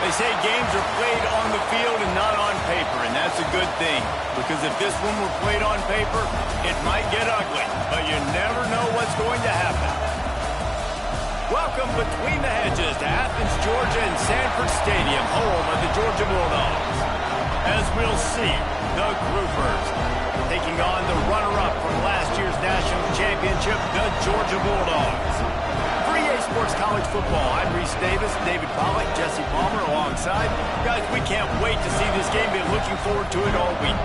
They say games are played on the field and not on paper, and that's a good thing. Because if this one were played on paper, it might get ugly, but you never know what's going to happen. Welcome between the hedges to Athens, Georgia and Sanford Stadium, home of the Georgia Bulldogs. As we'll see, the Groupers taking on the runner-up from last year's national championship, the Georgia Bulldogs. For EA Sports College Football, I'm Reese Davis, David Pollack, Jesse Palmer alongside. Guys, we can't wait to see this game. Been looking forward to it all week.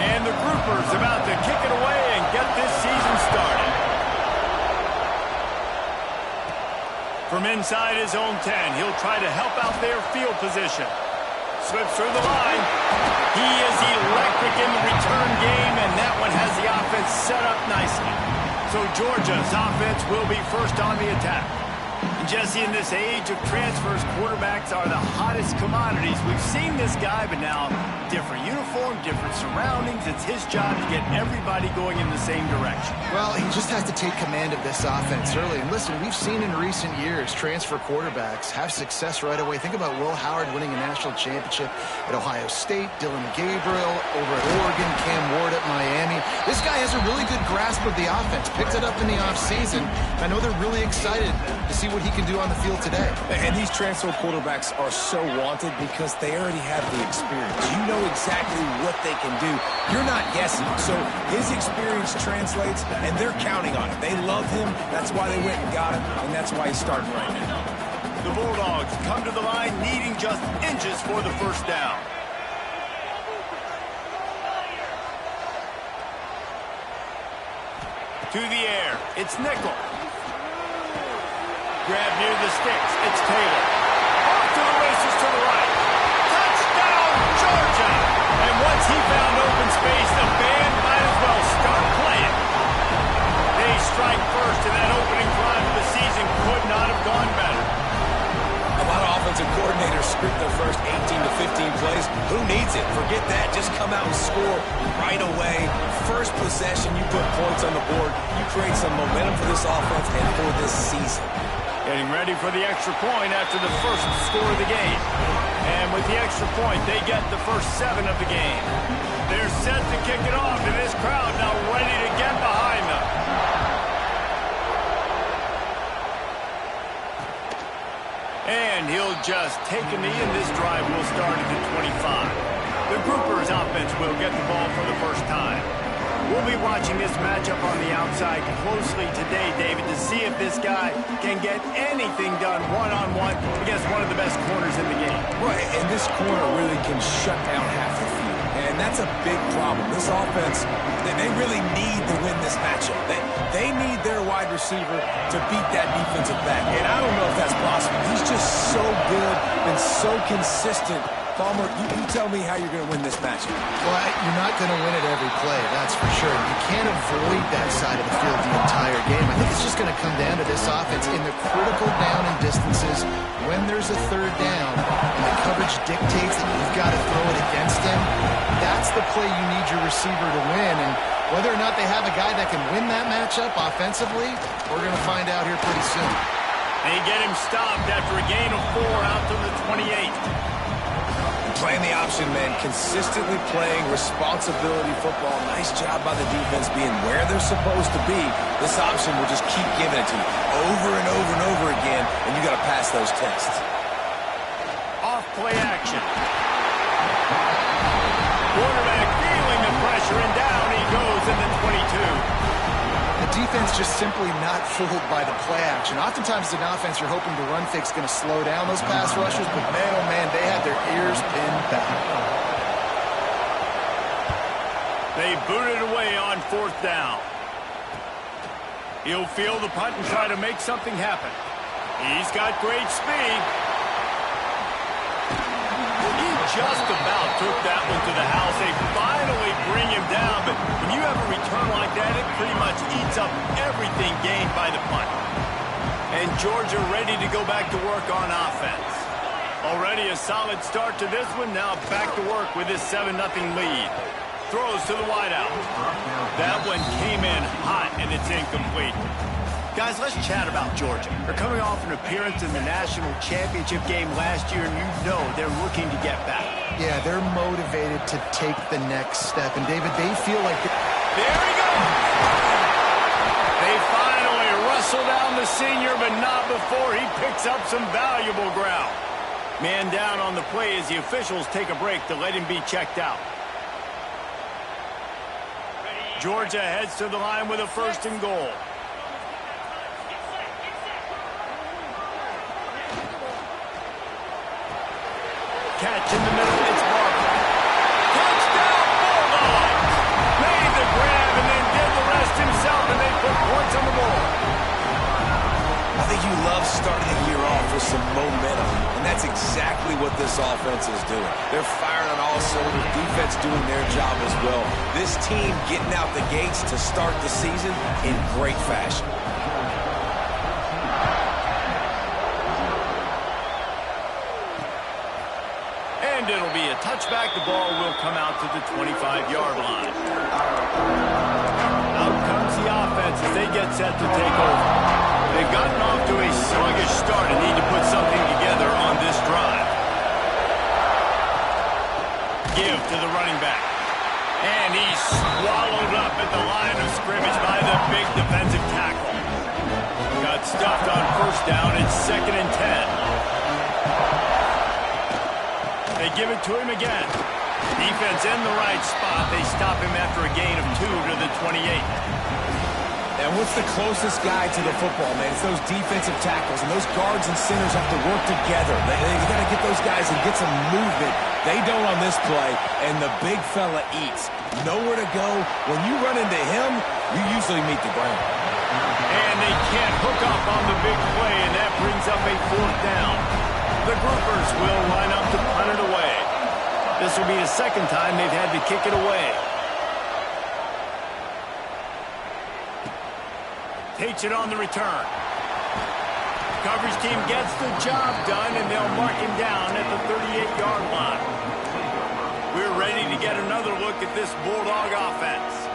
And the Groupers about to kick it away and get this season started. From inside his own 10, he'll try to help out their field position. Slips through the line. He is electric in the return game, and that one has the offense set up nicely. So Georgia's offense will be first on the attack. And Jesse, in this age of transfers, quarterbacks are the hottest commodities. We've seen this guy, but now different uniform, different surroundings. It's his job to get everybody going in the same direction. Well, he just has to take command of this offense early. And listen, we've seen in recent years transfer quarterbacks have success right away. Think about Will Howard winning a national championship at Ohio State, Dylan Gabriel over at Oregon, Cam Ward at Miami. This guy has a really good grasp of the offense, picked it up in the offseason. I know they're really excited to see what he can do on the field today. And these transfer quarterbacks are so wanted because they already have the experience. You know exactly what they can do. You're not guessing. So his experience translates, and they're counting on it. They love him. That's why they went and got him, and that's why he's starting right now. The Bulldogs come to the line needing just inches for the first down. To the air. It's Nickel. Grab near the sticks. It's Taylor. Off to the races to the right. Touchdown, Georgia! And once he found open space, the band might as well start playing. They strike first, and that opening drive of the season could not have gone better. A lot of offensive coordinators script their first 18 to 15 plays. Who needs it? Forget that. Just come out and score right away. First possession, you put points on the board. You create some momentum for this offense and for this season. Getting ready for the extra point after the first score of the game. And with the extra point, they get the first 7 of the game. They're set to kick it off, and this crowd now ready to get behind them. And he'll just take a knee, and this drive will start at the 25. The Groupers offense will get the ball for the first time. We'll be watching this matchup on the outside closely today, David, to see if this guy can get anything done one-on-one against one of the best corners in the game. Right, and this corner really can shut down half the field. And that's a big problem. This offense, they really need to win this matchup. They need their wide receiver to beat that defensive back. And I don't know if that's possible. He's just so good and so consistent. Palmer, you tell me how you're going to win this matchup. Well, you're not going to win it every play, that's for sure. You can't avoid that side of the field the entire game. I think it's just going to come down to this offense in the critical down and distances when there's a third down and the coverage dictates that you've got to throw it against him. That's the play you need your receiver to win. And whether or not they have a guy that can win that matchup offensively, we're going to find out here pretty soon. They get him stopped after a gain of 4 out to the 28. Playing the option, man, consistently playing responsibility football. Nice job by the defense being where they're supposed to be. This option will just keep giving it to you over and over and over again, and you got to pass those tests. Off play action. Quarterback feeling the pressure, and down he goes in the 22. The defense just simply not fooled by the play action. Oftentimes, as an offense, you're hoping the run fake's going to slow down those pass rushers, but man, oh man, they had their ears pinned back. They booted away on 4th down. He'll field the punt and try to make something happen. He's got great speed. He just about took that one to the house. They finally bring him down, but when you have a return like that, it pretty much eats up everything gained by the punt. And Georgia ready to go back to work on offense. Already a solid start to this one. Now back to work with his 7-0 lead. Throws to the wideout. That one came in hot, and it's incomplete. Guys, let's chat about Georgia. They're coming off an appearance in the national championship game last year, and you know they're looking to get back. Yeah, they're motivated to take the next step. And, David, they feel like... There he goes! They finally wrestle down the senior, but not before he picks up some valuable ground. Man down on the play as the officials take a break to let him be checked out. Georgia heads to the line with a 1st and goal. Catch in the middle, it's Barker. Touchdown, Bulldogs! Made the grab and then did the rest himself, and they put points on the board. I think you love starting the year off with some momentum, and that's exactly what this offense is doing. They're firing on all cylinders, defense doing their job as well. This team getting out the gates to start the season in great fashion. And it'll be a touchback. The ball will come out to the 25-yard line. Out comes the offense as they get set to take over. They've gotten off to a sluggish start and need to put something together on this drive. Give to the running back. And he's swallowed up at the line of scrimmage by the big defensive tackle. Got stuffed on 1st down. It's 2nd and 10. They give it to him again. Defense in the right spot. They stop him after a gain of 2 to the 28. And what's the closest guy to the football, man? It's those defensive tackles, and those guards and centers have to work together. You got to get those guys and get some movement. They don't on this play, and the big fella eats. Nowhere to go. When you run into him, you usually meet the ground. And they can't hook up on the big play, and that brings up a 4th down. The groupers will line up to punt it away. This will be the 2nd time they've had to kick it away. Takes it on the return. Coverage team gets the job done, and they'll mark him down at the 38-yard line. We're ready to get another look at this Bulldog offense.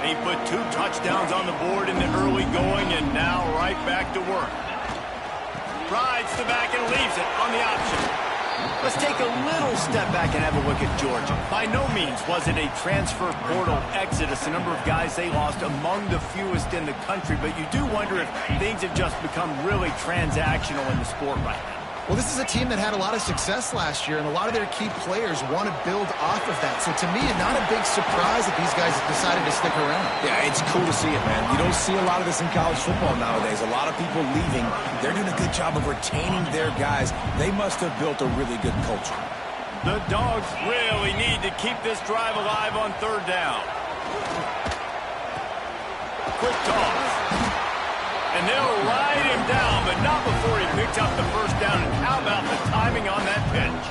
They put 2 touchdowns on the board in the early going, and now right back to work. Rides the back and leaves it on the option. Let's take a little step back and have a look at Georgia. By no means was it a transfer portal exodus. The number of guys they lost among the fewest in the country, but you do wonder if things have just become really transactional in the sport right now. Well, this is a team that had a lot of success last year, and a lot of their key players want to build off of that. So to me, not a big surprise that these guys have decided to stick around. Yeah, it's cool to see it, man. You don't see a lot of this in college football nowadays. A lot of people leaving. They're doing a good job of retaining their guys. They must have built a really good culture. The Dogs really need to keep this drive alive on 3rd down. Quick toss. And they'll ride him down, but not before he picks up the 1st down. And how about the timing on that pitch?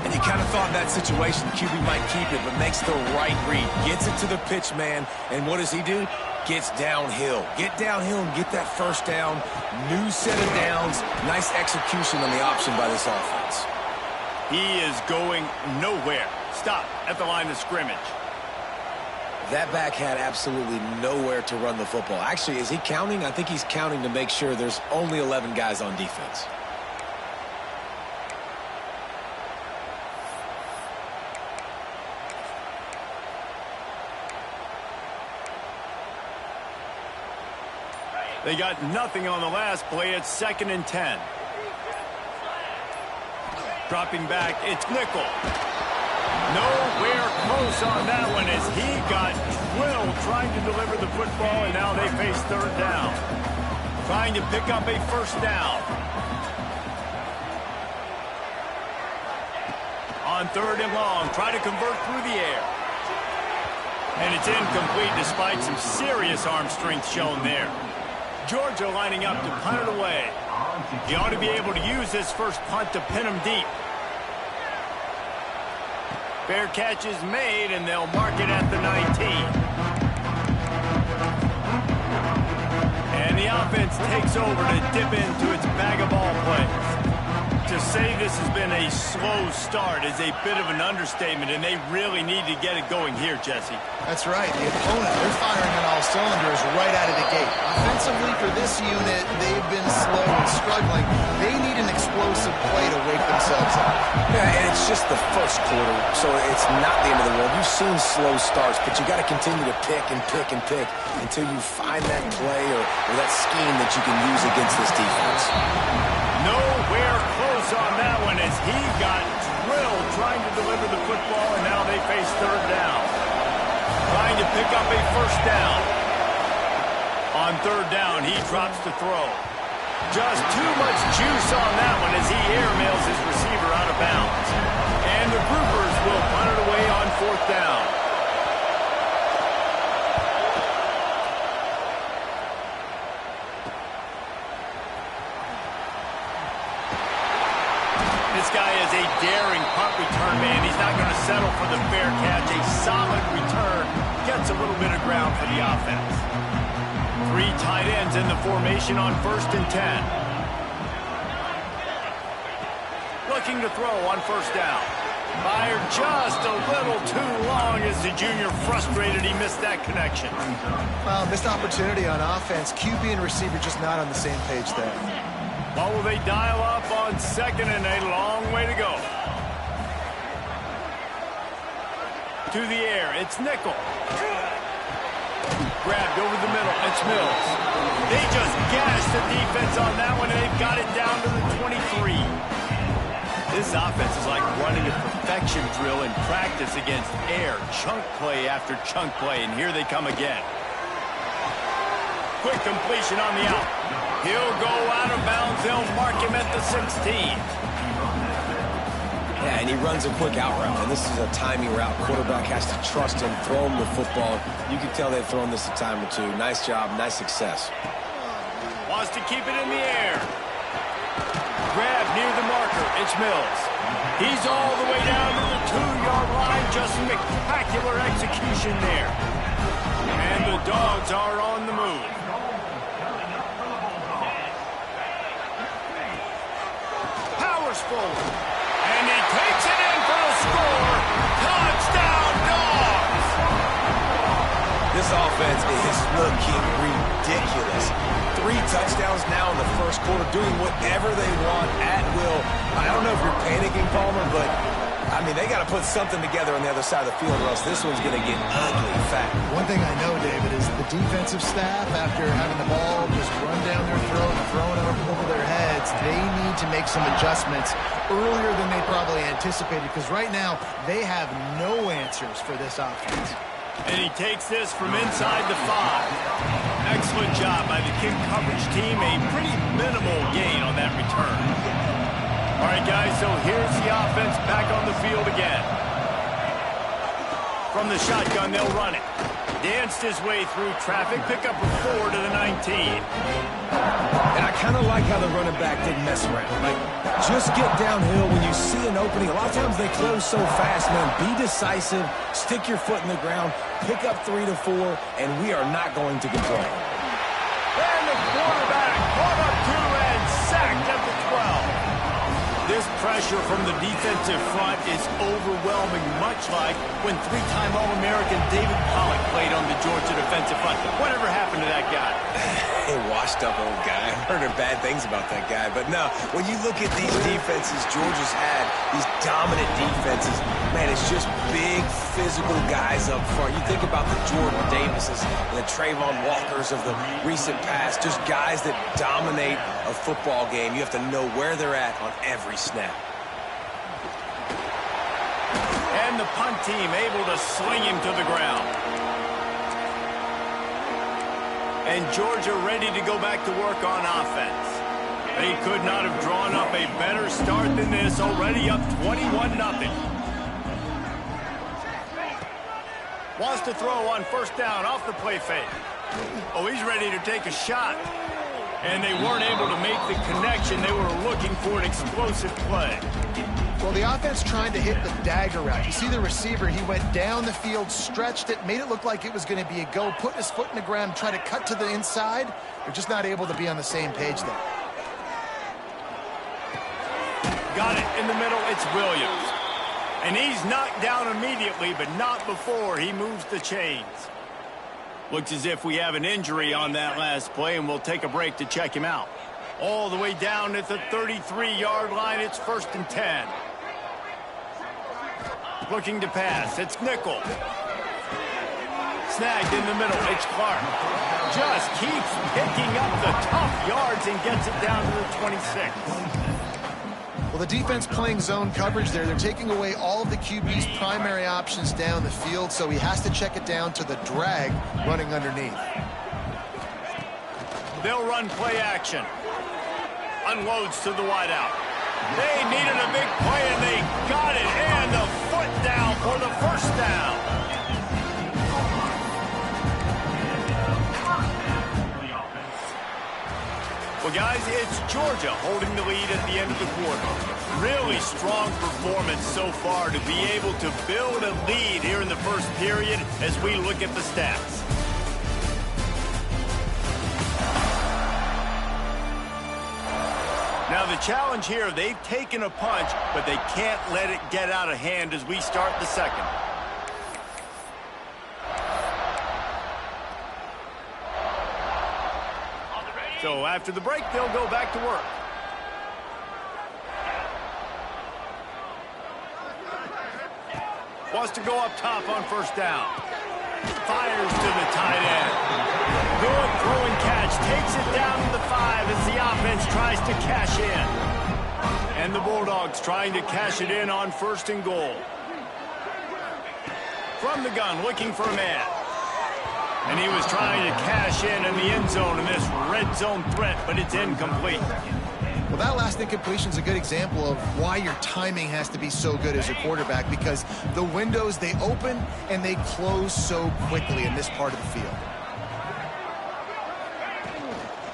And you kind of thought in that situation QB might keep it, but makes the right read. Gets it to the pitch man, and what does he do? Gets downhill. Get downhill and get that 1st down. New set of downs. Nice execution on the option by this offense. He is going nowhere. Stop at the line of scrimmage. That back had absolutely nowhere to run the football. Actually, is he counting? I think he's counting to make sure there's only 11 guys on defense. They got nothing on the last play. It's 2nd and 10. Dropping back, it's Nickel. Nowhere close on that one as he got drilled trying to deliver the football, and now they face 3rd down. Trying to pick up a 1st down. On 3rd and long, try to convert through the air. And it's incomplete despite some serious arm strength shown there. Georgia lining up to punt it away. He ought to be able to use this first punt to pin him deep. Fair catch is made, and they'll mark it at the 19. And the offense takes over to dip into its bag of ball plays. To say this has been a slow start is a bit of an understatement, and they really need to get it going here, Jesse. That's right. The opponent, they're firing on all cylinders right out of the gate. Offensively, for this unit, they've been slow and struggling. They need an explosive play to wake themselves up. Yeah, and it's just the first quarter, so it's not the end of the world. You've seen slow starts, but you got to continue to pick and pick and pick until you find that play or that scheme that you can use against this defense. Nowhere close on that one as he got drilled trying to deliver the football, and now they face third down. Trying to pick up a first down. On third down, he drops to throw. Just too much juice on that one as he airmails his receiver out of bounds. And the Groupers will punt it away on fourth down. This guy is a daring punt return man. He's not going to settle for the fair catch. A solid return gets a little bit of ground for the offense. 3 tight ends in the formation on 1st and 10. Looking to throw on first down. Fired just a little too long as the junior frustrated he missed that connection. Well, missed opportunity on offense. QB and receiver just not on the same page there. What will they dial up on second and a long way to go? To the air, it's Nickel. Grabbed over the middle, it's Mills. They just gashed the defense on that one, and they've got it down to the 23. This offense is like running a perfection drill in practice against air. Chunk play after chunk play, and here they come again. Quick completion on the out. He'll go out of bounds. They'll mark him at the 16. Yeah, and he runs a quick out route, and this is a timing route. Quarterback has to trust him, throw him the football. You can tell they've thrown this a time or two. Nice job, nice success. Wants to keep it in the air. Grab near the marker. It's Mills. He's all the way down to the 2-yard line. Just spectacular execution there. And the Dogs are on the move. Powers forward. And he takes it in for a score. Touchdown, Dogs! This offense is looking ridiculous. 3 touchdowns now in the first quarter, doing whatever they want at will. I don't know if you're panicking, Palmer, but, I mean, they got to put something together on the other side of the field, or else this one's going to get ugly fast. One thing I know, David, is the defensive staff, after having the ball just run down their throat and throwing it over their heads, they need to make some adjustments earlier than they probably anticipated, because right now they have no answers for this offense. And he takes this from inside the 5. Excellent job by the kick coverage team. A pretty minimal gain on that return. All right, guys, so here's the offense back on the field again. From the shotgun, they'll run it. Danced his way through traffic, pick up a 4 to the 19. And I kind of like how the running back didn't mess around. Like, just get downhill when you see an opening. A lot of times they close so fast, man. Be decisive, stick your foot in the ground, pick up 3 to 4, and we are not going to complain. And the quarterback caught up 2 and sacked at the 12. This pressure from the defensive front is overwhelming, much like when 3-time All-American David Pollock played on the Georgia defensive front. Whatever happened to that guy? A washed-up old guy. I've heard bad things about that guy. But no, when you look at these defenses Georgia's had, these dominant defenses, man, it's just big, physical guys up front. You think about the Jordan Davises and the Trayvon Walkers of the recent past, just guys that dominate a football game. You have to know where they're at on every snap. And the punt team able to sling him to the ground. And Georgia ready to go back to work on offense. They could not have drawn up a better start than this, already up 21-0. Wants to throw on first down off the play fake. Oh, he's ready to take a shot. And they weren't able to make the connection. They were looking for an explosive play. Well, the offense trying to hit the dagger route. You see the receiver, he went down the field, stretched it, made it look like it was going to be a go, put his foot in the ground, try to cut to the inside. They're just not able to be on the same page there. Got it in the middle. It's Williams. And he's knocked down immediately, but not before he moves the chains. Looks as if we have an injury on that last play, and we'll take a break to check him out. All the way down at the 33-yard line. It's 1st and 10. Looking to pass. It's Nickel. Snagged in the middle. It's Clark. Just keeps picking up the tough yards and gets it down to the 26. Well, the defense playing zone coverage there. They're taking away all of the QB's primary options down the field, so he has to check it down to the drag running underneath. They'll run play action. Unloads to the wideout. They needed a big play, and they got it. And the foot down for the first down. Well, guys, it's Georgia holding the lead at the end of the quarter. Really strong performance so far to be able to build a lead here in the first period as we look at the stats. Now, the challenge here, they've taken a punch, but they can't let it get out of hand as we start the second. So after the break, they'll go back to work. Wants to go up top on first down. Fires to the tight end. Good throw and catch. Takes it down to the 5 as the offense tries to cash in. And the Bulldogs trying to cash it in on 1st and goal. From the gun, looking for a man. And he was trying to cash in the end zone in this red zone threat, but it's incomplete. Well, that last incompletion is a good example of why your timing has to be so good as a quarterback, because the windows, they open and they close so quickly in this part of the field.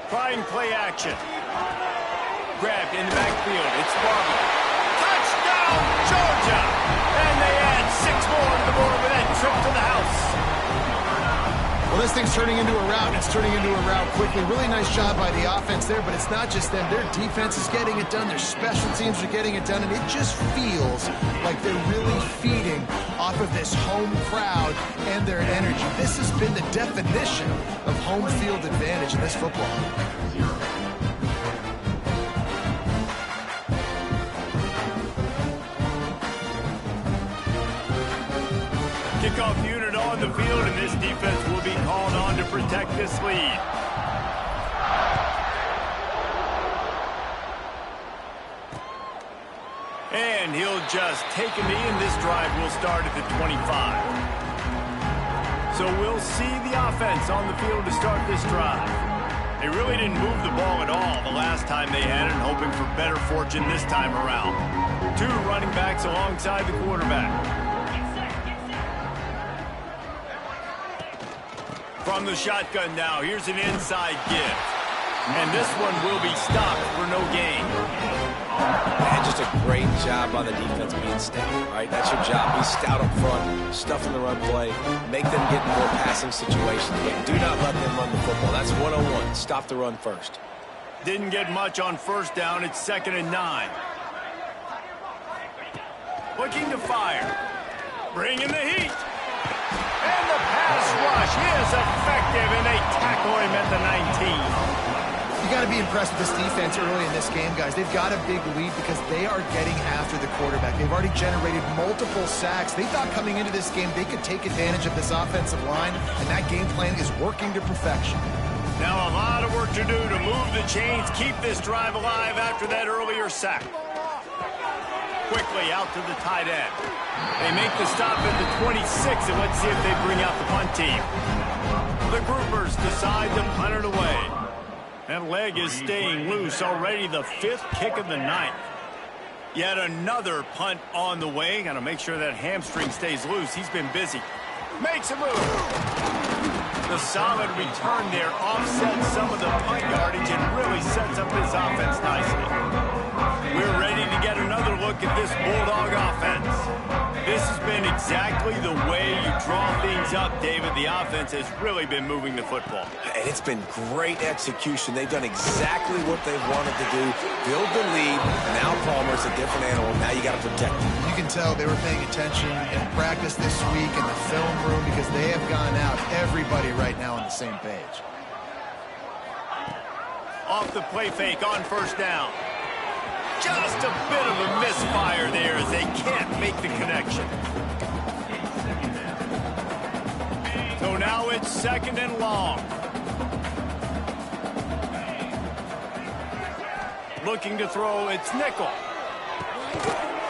Trying play action. Grabbed in the backfield. It's Barber. Touchdown, Georgia! And they add 6 more to the board with that trip to the house. Well, this thing's turning into a rout, and it's turning into a rout quickly. Really nice job by the offense there, but it's not just them. Their defense is getting it done. Their special teams are getting it done, and it just feels like they're really feeding off of this home crowd and their energy. This has been the definition of home field advantage in this football. Kickoff unit on the field, and this defense will be called on to protect this lead. And he'll just take a knee, and this drive will start at the 25. So we'll see the offense on the field to start this drive. They really didn't move the ball at all the last time they had it, hoping for better fortune this time around. 2 running backs alongside the quarterback. From the shotgun now, here's an inside give. And this one will be stopped for no gain. Man, just a great job on the defense being stout, right? That's your job. Be stout up front, stuff in the run play, make them get in more passing situations. But do not let them run the football. That's 101. Stop the run first. Didn't get much on first down. It's 2nd and 9. Looking to fire. Bringing the heat. And the pass rush is effective, and they tackle him at the 19. You got to be impressed with this defense early in this game, guys. They've got a big lead because they are getting after the quarterback. They've already generated multiple sacks. They thought coming into this game they could take advantage of this offensive line, and that game plan is working to perfection. Now a lot of work to do to move the chains, keep this drive alive after that earlier sack. Quickly out to the tight end. They make the stop at the 26, and let's see if they bring out the punt team. The groupers decide to punt it away. That leg is staying loose. Already the 5th kick of the night. Yet another punt on the way. Got to make sure that hamstring stays loose. He's been busy. Makes a move. The solid return there offsets some of the punt yardage and really sets up this offense nicely. We're ready to get another look at this Bulldog offense. This has been exactly the way you draw things up, David. The offense has really been moving the football. And it's been great execution. They've done exactly what they've wanted to do, build the lead, and now Palmer's a different animal. Now you got to protect him. You can tell they were paying attention in practice this week in the film room because they have gone out, everybody right now on the same page. Off the play fake on first down. Just a bit of a misfire there as they can't make the connection. So now it's second and long. Looking to throw, it's Nickel.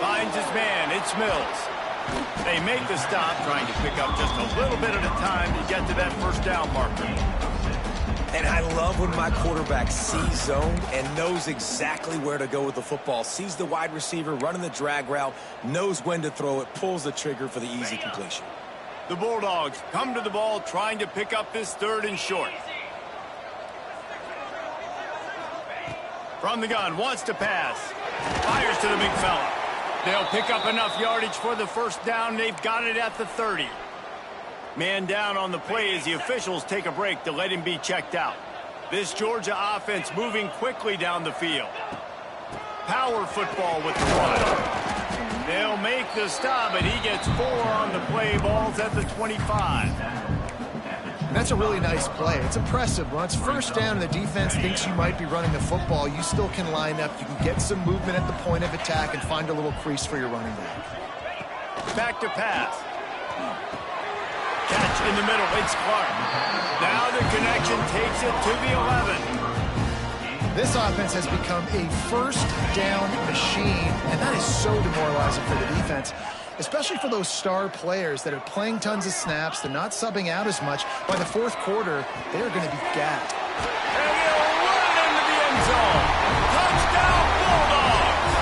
Finds his man, it's Mills. They make the stop, trying to pick up just a little bit at a time to get to that first down marker. And I love when my quarterback sees zone and knows exactly where to go with the football. Sees the wide receiver running the drag route, knows when to throw it, pulls the trigger for the easy completion. The Bulldogs come to the ball trying to pick up this third and short. From the gun, wants to pass. Fires to the big fella. They'll pick up enough yardage for the first down. They've got it at the 30. Man down on the play as the officials take a break to let him be checked out. This Georgia offense moving quickly down the field. Power football with the run. They'll make the stop, and he gets 4 on the play. Ball's at the 25. That's a really nice play. It's impressive. When it's first down and the defense thinks you might be running the football, you still can line up. You can get some movement at the point of attack and find a little crease for your running back. Back to pass. Catch in the middle, it's Clark. Now the connection takes it to the 11. This offense has become a first down machine, and that is so demoralizing for the defense, especially for those star players that are playing tons of snaps. They're not subbing out as much. By the fourth quarter, they're going to be gapped. And he'll run into the end zone. Touchdown, Bulldogs!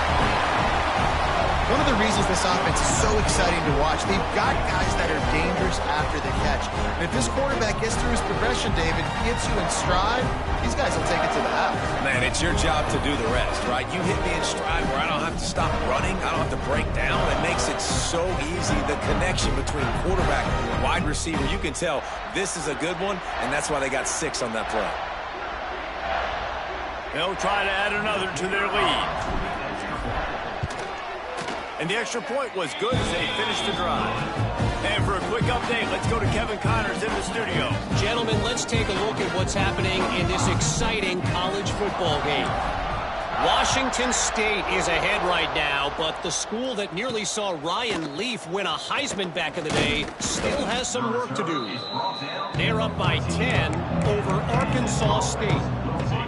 One of the reasons this offense is so exciting to watch, they've got guys that are dangerous after the catch. And if this quarterback gets through his progression, David, gets you in stride, these guys will take it to the house. Man, it's your job to do the rest, right? You hit me in stride where I don't have to stop running. I don't have to break down. It makes it so easy. The connection between quarterback and wide receiver, you can tell this is a good one, and that's why they got 6 on that play. They'll try to add another to their lead. And the extra point was good as they finished the drive. And for a quick update, let's go to Kevin Connors in the studio. Gentlemen, let's take a look at what's happening in this exciting college football game. Washington State is ahead right now, but the school that nearly saw Ryan Leaf win a Heisman back in the day still has some work to do. They're up by 10 over Arkansas State.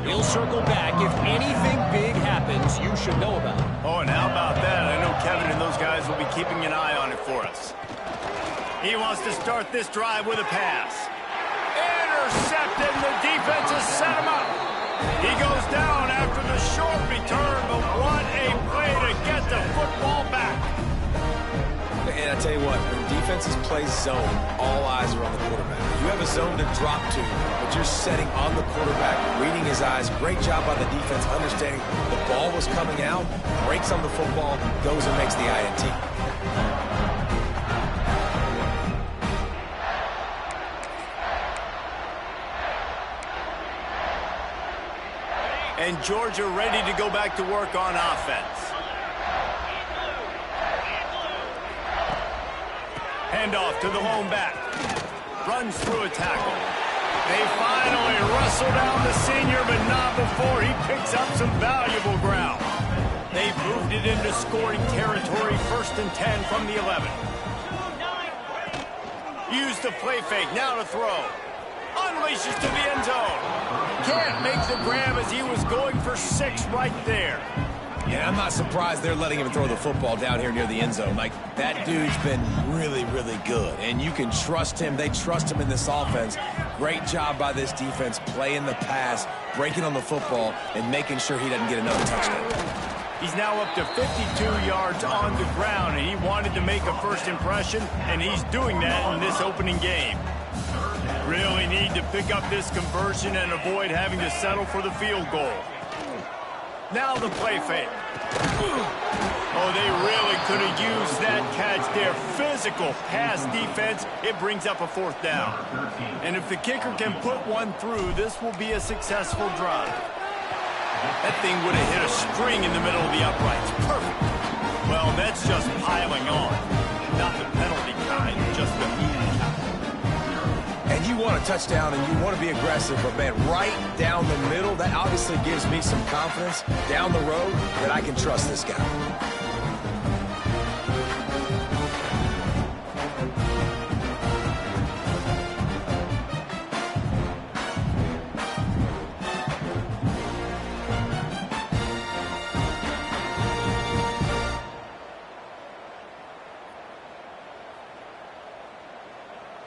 We'll circle back. If anything big happens, you should know about it. Oh, and how about that? I know Kevin and those guys will be keeping an eye on it for us. He wants to start this drive with a pass. Intercepted, and the defense has set him up. He goes down after the short return, but what a play to get the football back. And I tell you what, when defenses play zone, all eyes are on the quarterback. You have a zone to drop to, but you're setting on the quarterback, reading his eyes. Great job by the defense, understanding the ball was coming out, breaks on the football, goes and makes the INT. And Georgia ready to go back to work on offense. Handoff to the lone back. Runs through a tackle. They finally wrestle down the senior, but not before he picks up some valuable ground. They've moved it into scoring territory, 1st and 10 from the 11. Use the play fake, now to throw. Unleashes to the end zone. Can't make the grab as he was going for 6 right there. Yeah, I'm not surprised they're letting him throw the football down here near the end zone. Like, that dude's been really, really good. And you can trust him. They trust him in this offense. Great job by this defense playing the pass, breaking on the football, and making sure he doesn't get another touchdown. He's now up to 52 yards on the ground, and he wanted to make a first impression, and he's doing that in this opening game. Really need to pick up this conversion and avoid having to settle for the field goal. Now the play fake. Oh, they really could have used that catch there. Physical pass defense. It brings up a 4th down. And if the kicker can put one through, this will be a successful drive. That thing would have hit a string in the middle of the uprights. Perfect. Well, that's just piling on. Not the penalty kind, just the mean kind. And you want a touchdown and you want to be aggressive, but man, right down the middle, that obviously gives me some confidence down the road that I can trust this guy.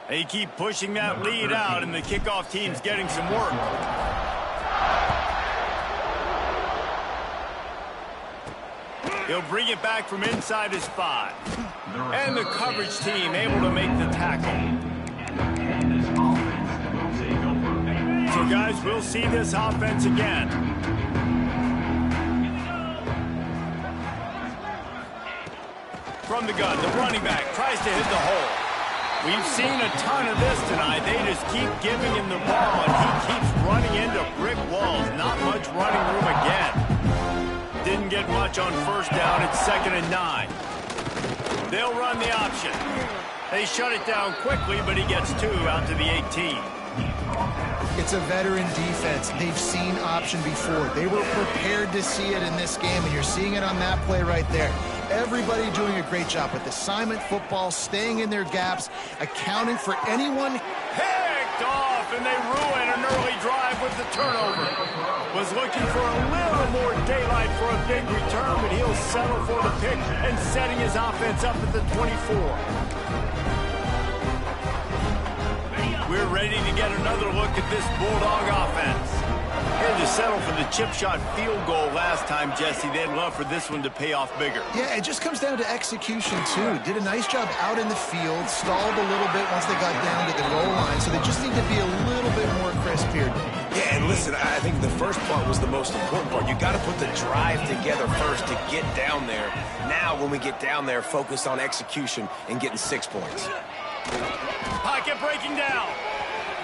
They keep pushing that lead out, and the kickoff team's getting some work. He'll bring it back from inside his 5. And the coverage team able to make the tackle. So, guys, we'll see this offense again. From the gun, the running back tries to hit the hole. We've seen a ton of this tonight. They just keep giving him the ball, and he keeps running into brick walls. Not much running room again. Didn't get much on 1st down. It's 2nd and 9. They'll run the option. They shut it down quickly, but he gets 2 out to the 18. It's a veteran defense. They've seen option before. They were prepared to see it in this game, and you're seeing it on that play right there. Everybody doing a great job with assignment football, staying in their gaps, accounting for anyone. Picked off, and they ruin an early drive with the turnover. Was looking for a little more daylight for a big return, but he'll settle for the pick and setting his offense up at the 24. We're ready to get another look at this Bulldog offense. Had to settle for the chip shot field goal last time, Jesse. They'd love for this one to pay off bigger. Yeah, it just comes down to execution, too. Did a nice job out in the field, stalled a little bit once they got down to the goal line, so they just need to be a little bit more crisp here. Yeah, and listen, I think the first part was the most important part. You got to put the drive together first to get down there. Now, when we get down there, focus on execution and getting 6 points. Pocket breaking down.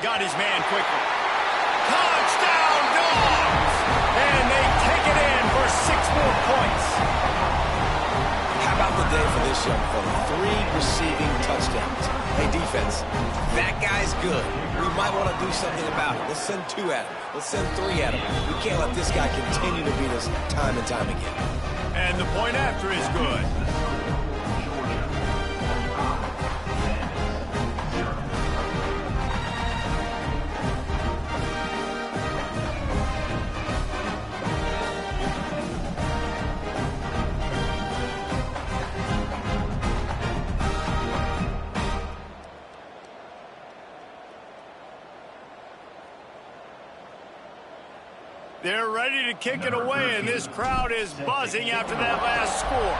Got his man quickly. Touchdown, Dogs! And they take it in for 6 more points. How about the day for this young fella? 3 receiving touchdowns. Hey, defense, that guy's good. We might want to do something about it. Let's send 2 at him. Let's send 3 at him. We can't let this guy continue to beat us time and time again. And the point after is good. They're ready to kick it away, and this crowd is buzzing after that last score.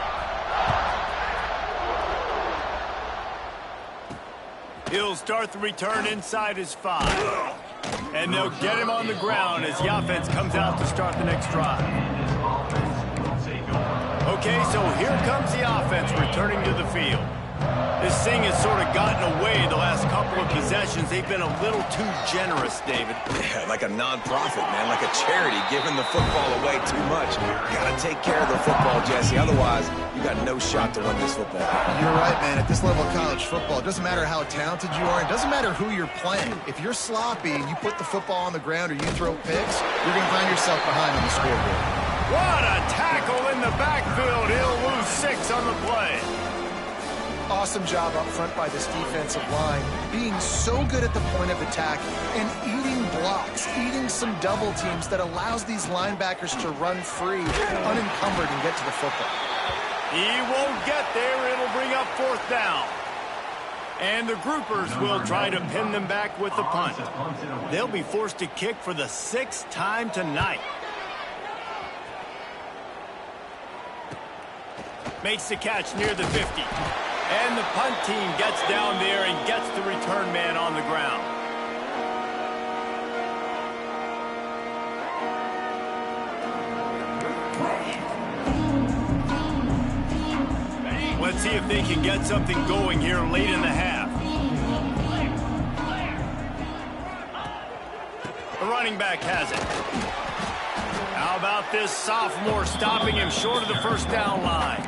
He'll start the return inside his 5. And they'll get him on the ground as the offense comes out to start the next drive. Okay, so here comes the offense returning to the field. This thing has sort of gotten away the last couple of possessions. They've been a little too generous, David. Yeah, like a non-profit, man, like a charity, giving the football away too much. Got to take care of the football, Jesse. Otherwise, you got no shot to win this football game. You're right, man. At this level of college football, it doesn't matter how talented you are. It doesn't matter who you're playing. If you're sloppy and you put the football on the ground or you throw picks, you're going to find yourself behind on the scoreboard. What a tackle in the backfield. He'll lose 6 on the play. Awesome job up front by this defensive line, being so good at the point of attack and eating blocks, eating some double teams that allows these linebackers to run free, unencumbered, and get to the football. He won't get there. It'll bring up 4th down. And the groupers will try to pin them back with the punt. They'll be forced to kick for the 6th time tonight. Makes the catch near the 50. And the punt team gets down there and gets the return man on the ground. let's see if they can get something going here late in the half. The running back has it. How about this sophomore stopping him short of the first down line?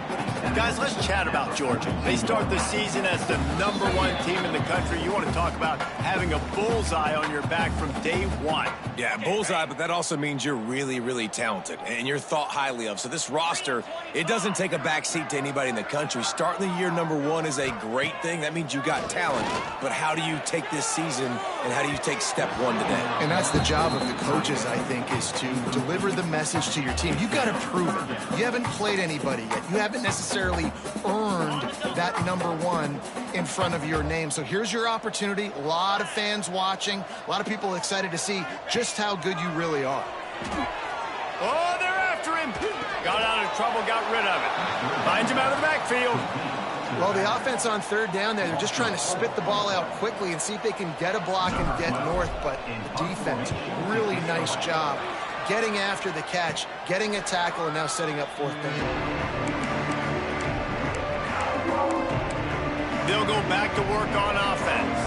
Guys, let's chat about Georgia. They start the season as the #1 team in the country. You want to talk about having a bullseye on your back from day one. Yeah, bullseye, but that also means you're really, really talented, and you're thought highly of. So this roster, it doesn't take a backseat to anybody in the country. Starting the year #1 is a great thing. That means you got talent. But how do you take this season, and how do you take step one today? And that's the job of the coaches, I think, is to deliver the message to your team. You've got to prove it. You haven't played anybody yet. You haven't necessarily earned that #1 in front of your name. So here's your opportunity. A lot of fans watching. A lot of people excited to see just how good you really are. Oh, they're after him. Got out of trouble, got rid of it. Finds him out of the backfield. Well, the offense on third down there, they're just trying to spit the ball out quickly and see if they can get a block and get north. But the defense, really nice job getting after the catch, getting a tackle, and now setting up fourth down. They'll go back to work on offense.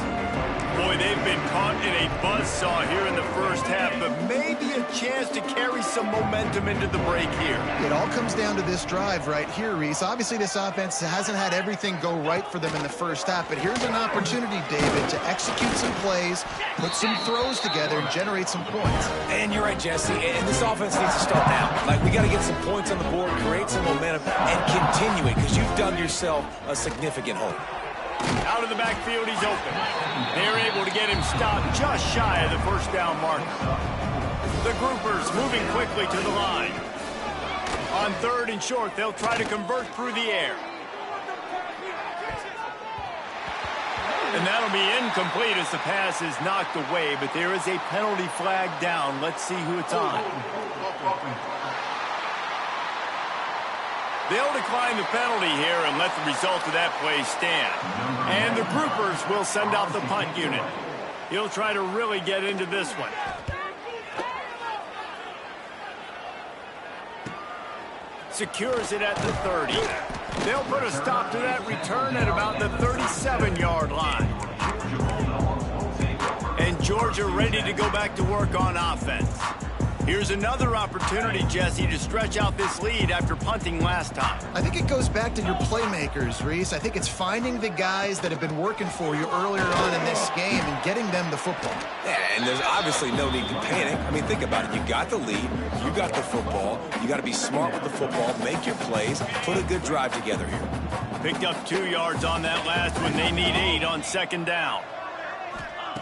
Boy, they've been caught in a buzzsaw here in the first half, but maybe a chance to carry some momentum into the break here. It all comes down to this drive right here, Reese. Obviously, this offense hasn't had everything go right for them in the first half, but here's an opportunity, David, to execute some plays, put some throws together, and generate some points. And you're right, Jesse, and this offense needs to start now. Like, we got to get some points on the board, create some momentum, and continue it, because you've dug yourself a significant hole. Out of the backfield, he's open. They're able to get him stopped just shy of the first down marker. The groupers moving quickly to the line. On 3rd and short, they'll try to convert through the air. And that'll be incomplete as the pass is knocked away, but there is a penalty flag down. Let's see who it's on. They'll decline the penalty here and let the result of that play stand. And the groupers will send out the punt unit. He'll try to really get into this one. Secures it at the 30. They'll put a stop to that return at about the 37-yard line. And Georgia ready to go back to work on offense. Here's another opportunity, Jesse, to stretch out this lead after punting last time. I think it goes back to your playmakers, Reese. I think it's finding the guys that have been working for you earlier on in this game and getting them the football. Yeah, and there's obviously no need to panic. I mean, think about it. You got the lead. You got the football. You got to be smart with the football, make your plays, put a good drive together here. Picked up 2 yards on that last one. They need 8 on 2nd down.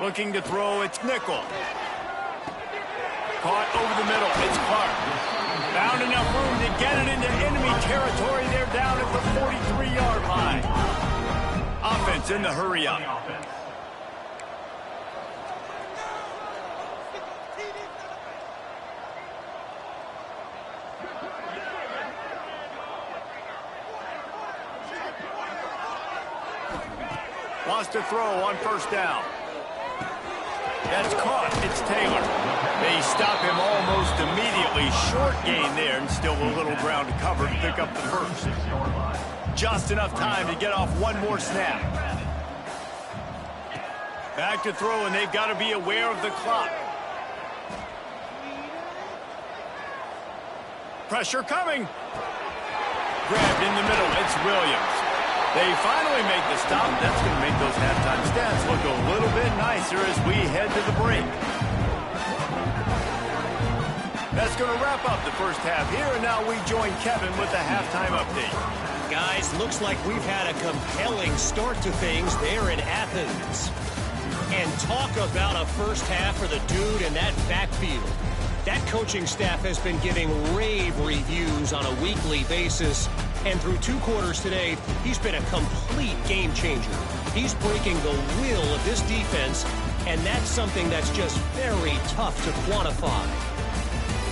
Looking to throw, it's Nickel. Caught over the middle. It's Clark. Found enough room to get it into enemy territory. They're down at the 43-yard line. Offense in the hurry-up. Wants to throw on 1st down. That's caught. It's Taylor. They stop him almost immediately. Short gain there and still a little ground to cover to pick up the first. Just enough time to get off one more snap. Back to throw, and they've got to be aware of the clock. Pressure coming. Grabbed in the middle. It's Williams. They finally make the stop. That's going to make those halftime stats look a little bit nicer as we head to the break. That's going to wrap up the first half here, and now we join Kevin with the halftime update. Guys, looks like we've had a compelling start to things there in Athens. And talk about a first half for the dude in that backfield. That coaching staff has been giving rave reviews on a weekly basis. And through 2 quarters today, he's been a complete game changer. He's breaking the will of this defense, and that's something that's just very tough to quantify.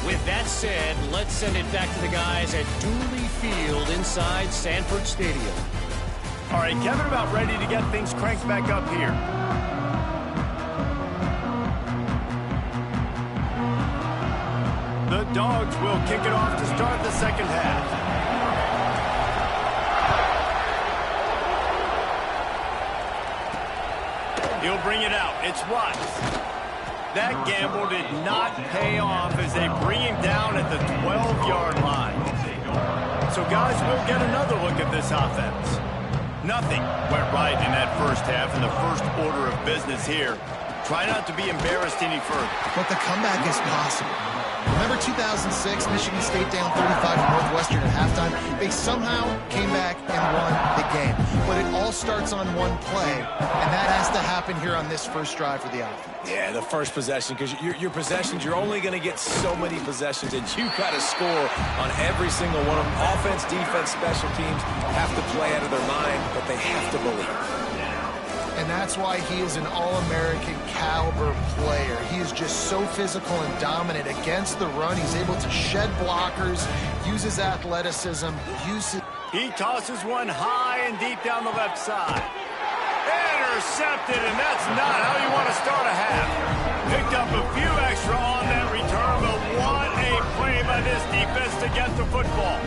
With that said, let's send it back to the guys at Dooley Field inside Sanford Stadium. All right, Kevin, about ready to get things cranked back up here. The Dogs will kick it off to start the second half. He'll bring it out. It's Watts. That gamble did not pay off as they bring him down at the 12-yard line. So, guys, we'll get another look at this offense. Nothing went right in that first half in the first order of business here. Try not to be embarrassed any further. But the comeback is possible. Remember 2006, Michigan State down 35 to Northwestern at halftime? They somehow came back and won the game. But it all starts on one play, and that has to happen here on this first drive for the offense. Yeah, the first possession, because your possessions, you're only going to get so many possessions, and you've got to score on every single one of them. Offense, defense, special teams have to play out of their mind, but they have to believe. And that's why he is an All-American caliber player. He is just so physical and dominant against the run. He's able to shed blockers, use his athleticism, He tosses one high and deep down the left side. Intercepted, and that's not how you want to start a half. Picked up a few extra on that return, but what a play by this defense to get the football.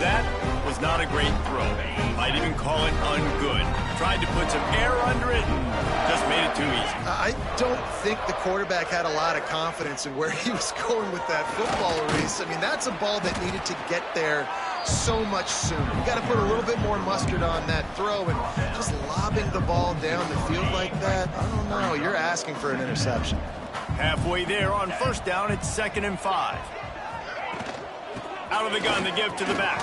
That was not a great throw. Might even call it ungood. Tried to put some air under it and just made it too easy. I don't think the quarterback had a lot of confidence in where he was going with that football, Reese. I mean, that's a ball that needed to get there so much sooner. You got to put a little bit more mustard on that throw, and just lobbing the ball down the field like that, I don't know. You're asking for an interception. Halfway there on first down, it's 2nd and 5. Out of the gun to give to the back.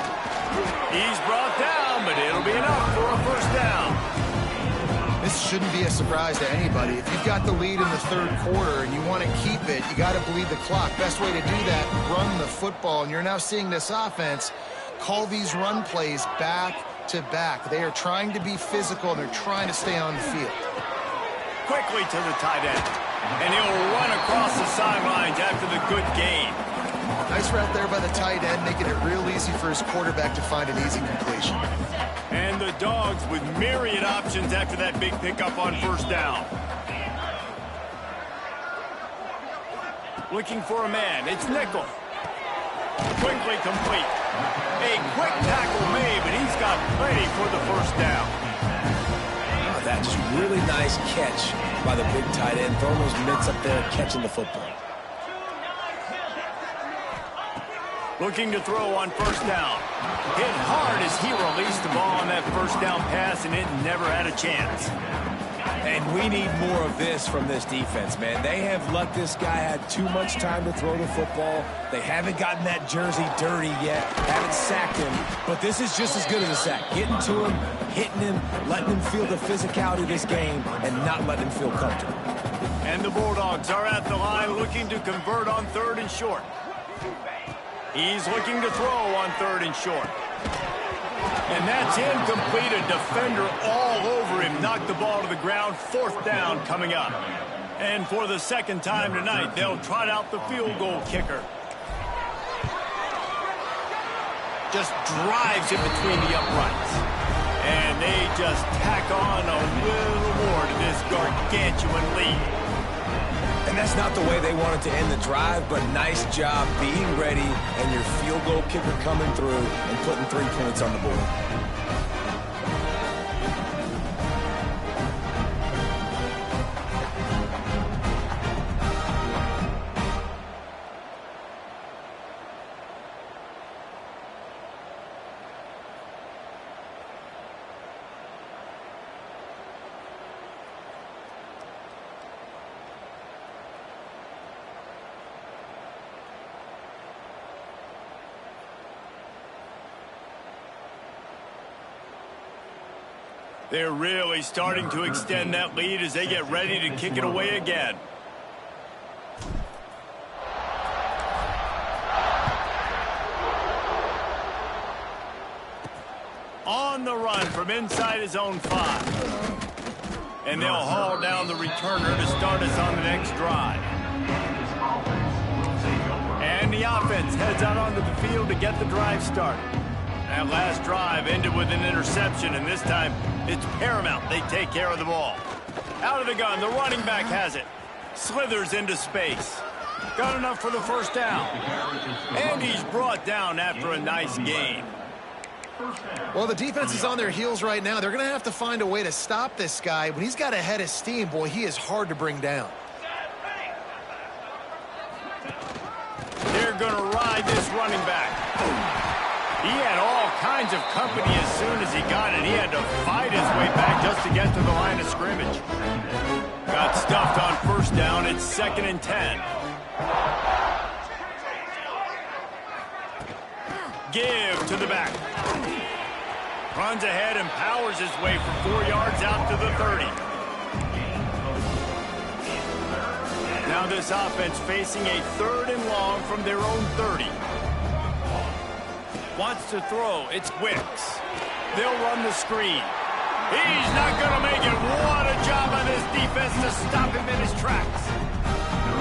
He's brought down, but it'll be enough for a first down. This shouldn't be a surprise to anybody. If you've got the lead in the third quarter and you want to keep it, you got to bleed the clock. Best way to do that, run the football. And you're now seeing this offense call these run plays back to back. They are trying to be physical, and they're trying to stay on the field. Quickly to the tight end. And he'll run across the sidelines after the good gain. Nice route there by the tight end, making it real easy for his quarterback to find an easy completion. And the Dogs with myriad options after that big pickup on first down. Looking for a man. It's Nickel. Quickly complete. A quick tackle made, but he's got plenty for the first down. That just really nice catch by the big tight end, throwing those mitts up there, catching the football. Looking to throw on first down. Hit hard as he released the ball on that first down pass, and it never had a chance. And we need more of this from this defense, man. They have let this guy have too much time to throw the football. They haven't gotten that jersey dirty yet, haven't sacked him. But this is just as good as a sack. Getting to him, hitting him, letting him feel the physicality of this game, and not letting him feel comfortable. And the Bulldogs are at the line looking to convert on 3rd and short. He's looking to throw on 3rd and short. And that's incomplete. A defender all over him. Knocked the ball to the ground. 4th down coming up. And for the second time tonight, they'll trot out the field goal kicker. Just drives in between the uprights. And they just tack on a little more to this gargantuan lead. And that's not the way they wanted to end the drive, but nice job being ready and your field goal kicker coming through and putting 3 points on the board. They're really starting to extend that lead as they get ready to kick it away again. On the run from inside his own 5. And they'll haul down the returner to start us on the next drive. And the offense heads out onto the field to get the drive started. That last drive ended with an interception, and this time it's paramount they take care of the ball. Out of the gun, the running back has it. Slithers into space. Got enough for the first down. And he's brought down after a nice gain. Well, the defense is on their heels right now. They're going to have to find a way to stop this guy. When he's got a head of steam, boy, he is hard to bring down. They're going to ride this running back. He had all kinds of company as soon as he got it. He had to fight his way back just to get to the line of scrimmage. Got stuffed on first down. It's 2nd and 10. Give to the back. Runs ahead and powers his way for 4 yards out to the 30. Now this offense facing a 3rd and long from their own 30. Wants to throw. It's Wicks. They'll run the screen. He's not going to make it. What a job on this defense to stop him in his tracks.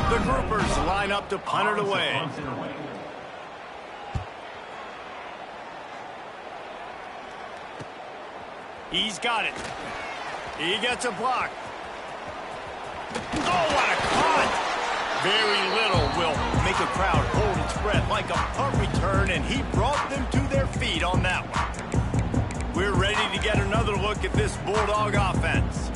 The groupers line up to punt it away. He's got it. He gets a block. Oh, what a punt! Very little will make a crowd hold its breath like a punt return, and he brought them to their feet on that one. We're ready to get another look at this Bulldog offense.